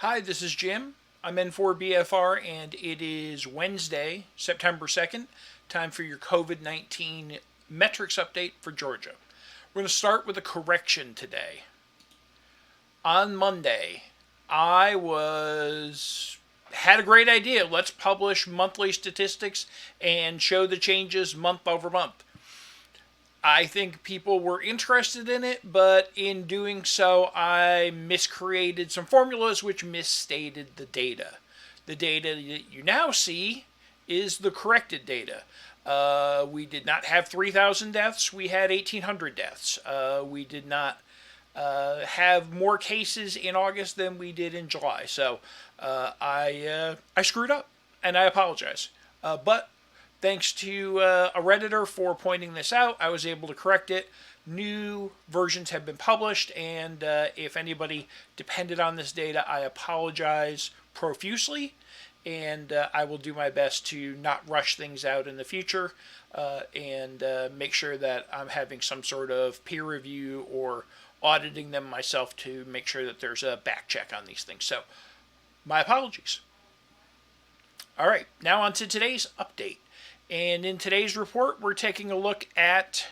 Hi, this is Jim. I'm N4BFR, and it is Wednesday, September 2nd. Time for your COVID-19 metrics update for Georgia. We're going to start with a correction today. On Monday, I had a great idea. Let's publish monthly statistics and show the changes month over month. I think people were interested in it, but in doing so, I miscreated some formulas which misstated the data. The data that you now see is the corrected data. We did not have 3,000 deaths, we had 1,800 deaths. We did not have more cases in August than we did in July. So I screwed up, and I apologize. But thanks to a Redditor for pointing this out, I was able to correct it. New versions have been published, and if anybody depended on this data, I apologize profusely, and I will do my best to not rush things out in the future and make sure that I'm having some sort of peer review or auditing them myself to make sure that there's a back check on these things. So, my apologies. All right, now on to today's update. And in today's report, we're taking a look at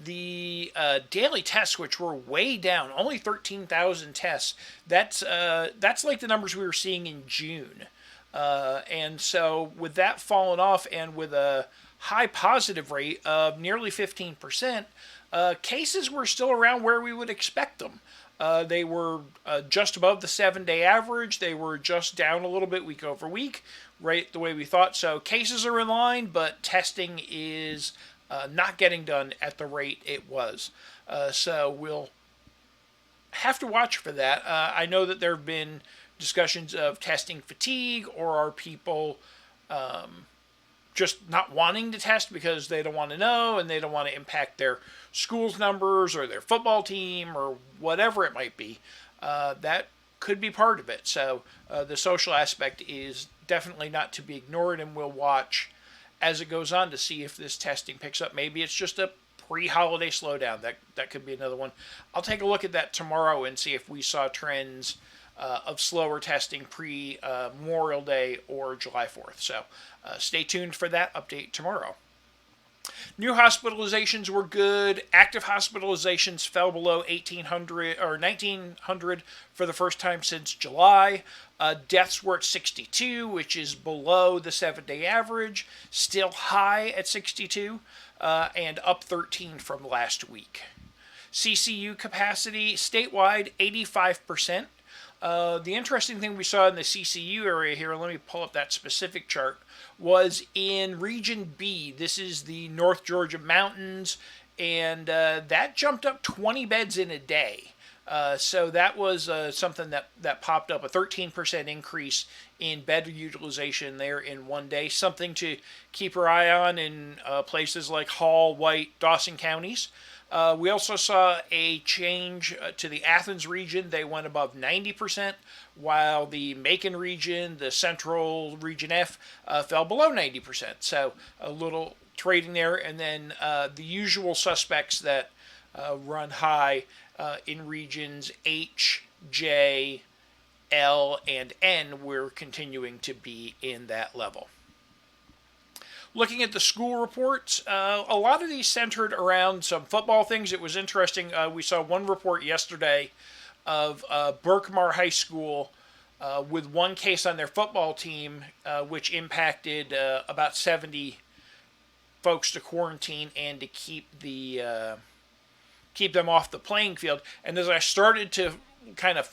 the daily tests, which were way down, only 13,000 tests. That's like the numbers we were seeing in June. And so with that falling off and with a high positive rate of nearly 15%, cases were still around where we would expect them. They were just above the 7-day average. They were just down a little bit week over week, right the way we thought. So cases are in line, but testing is not getting done at the rate it was. So we'll have to watch for that. I know that there have been discussions of testing fatigue, or are people just not wanting to test because they don't want to know and they don't want to impact their school's numbers or their football team or whatever it might be. That could be part of it. So the social aspect is definitely not to be ignored, and we'll watch as it goes on to see if this testing picks up. Maybe it's just a pre-holiday slowdown. That could be another one. I'll take a look at that tomorrow and see if we saw trends of slower testing pre-Memorial Day or July 4th. So stay tuned for that update tomorrow. New hospitalizations were good. Active hospitalizations fell below 1,800 or 1,900 for the first time since July. Deaths were at 62, which is below the 7-day average. Still high at 62 and up 13 from last week. CCU capacity statewide 85%. The interesting thing we saw in the CCU area here, let me pull up that specific chart, was in Region B. This is the North Georgia mountains, and that jumped up 20 beds in a day. So that was something that popped up, a 13% increase in bed utilization there in one day. Something to keep our eye on in places like Hall, White, Dawson counties. We also saw a change to the Athens region. They went above 90%, while the Macon region, the Central Region F, fell below 90%. So a little trading there. And then the usual suspects that run high in regions H, J, L, and N, we're continuing to be in that level. Looking at the school reports, a lot of these centered around some football things. It was interesting. We saw one report yesterday of Berkmar High School with one case on their football team, which impacted about 70 folks to quarantine and to keep them off the playing field. And as I started to kind of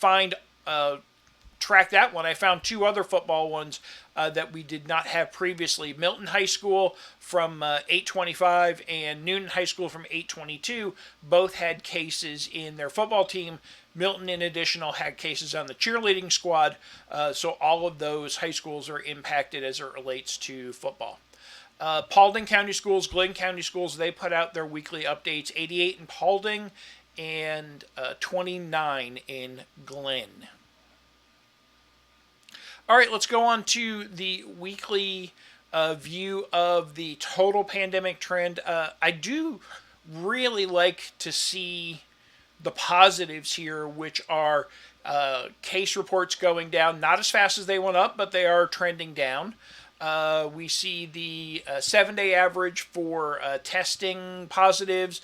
track that one, I found two other football ones that we did not have previously. Milton High School from 825 and Newton High School from 822 both had cases in their football team. Milton, in addition, had cases on the cheerleading squad. So all of those high schools are impacted as it relates to football. Paulding County Schools, Glenn County Schools, they put out their weekly updates. 88 in Paulding and 29 in Glenn. All right, let's go on to the weekly view of the total pandemic trend. I do really like to see the positives here, which are case reports going down, not as fast as they went up, but they are trending down. We see the 7-day average for testing positives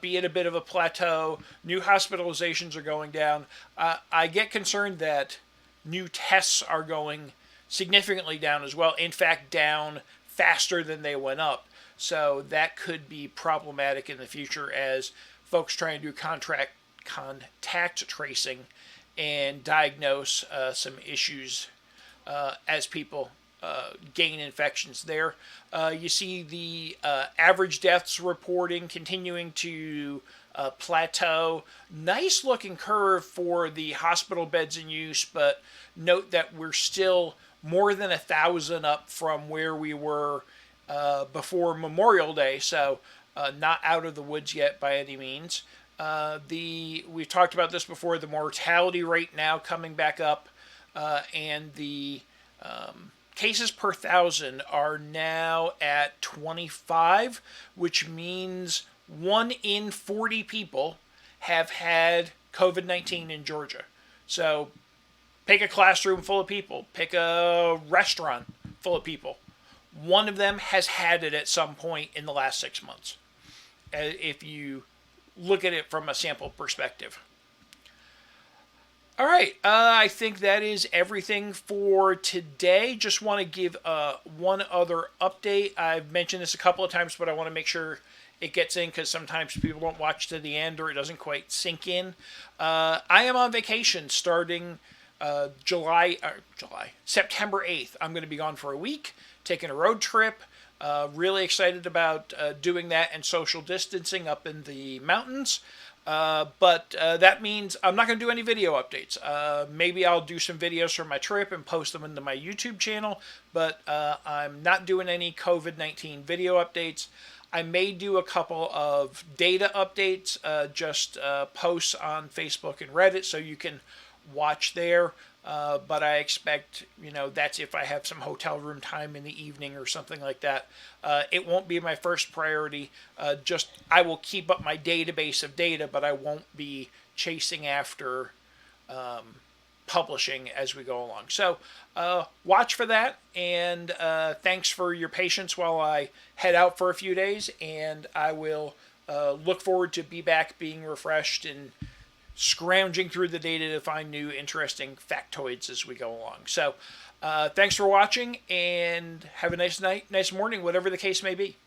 be at a bit of a plateau. New hospitalizations are going down. I get concerned that new tests are going significantly down as well. In fact, down faster than they went up. So that could be problematic in the future as folks try and do contact tracing and diagnose some issues as people gain infections there. You see the average deaths reporting continuing to plateau. Nice looking curve for the hospital beds in use, but note that we're still more than 1,000 up from where we were before Memorial Day, so not out of the woods yet by any means. We've talked about this before, the mortality rate now coming back up, and the cases per 1,000 are now at 25, which means 1 in 40 people have had COVID-19 in Georgia. So pick a classroom full of people, pick a restaurant full of people. One of them has had it at some point in the last 6 months, if you look at it from a sample perspective. All right, I think that is everything for today. Just want to give one other update. I've mentioned this a couple of times, but I want to make sure it gets in because sometimes people don't watch to the end or it doesn't quite sink in. I am on vacation starting September 8th. I'm going to be gone for a week, taking a road trip. Really excited about doing that and social distancing up in the mountains. But that means I'm not going to do any video updates. Maybe I'll do some videos from my trip and post them into my YouTube channel, but I'm not doing any COVID-19 video updates. I may do a couple of data updates, just posts on Facebook and Reddit so you can watch there. But I expect, that's if I have some hotel room time in the evening or something like that. It won't be my first priority. I will keep up my database of data, but I won't be chasing after publishing as we go along. So watch for that, and thanks for your patience while I head out for a few days, and I will look forward to be back being refreshed and scrounging through the data to find new interesting factoids as we go along. So thanks for watching, and have a nice night, nice morning, whatever the case may be.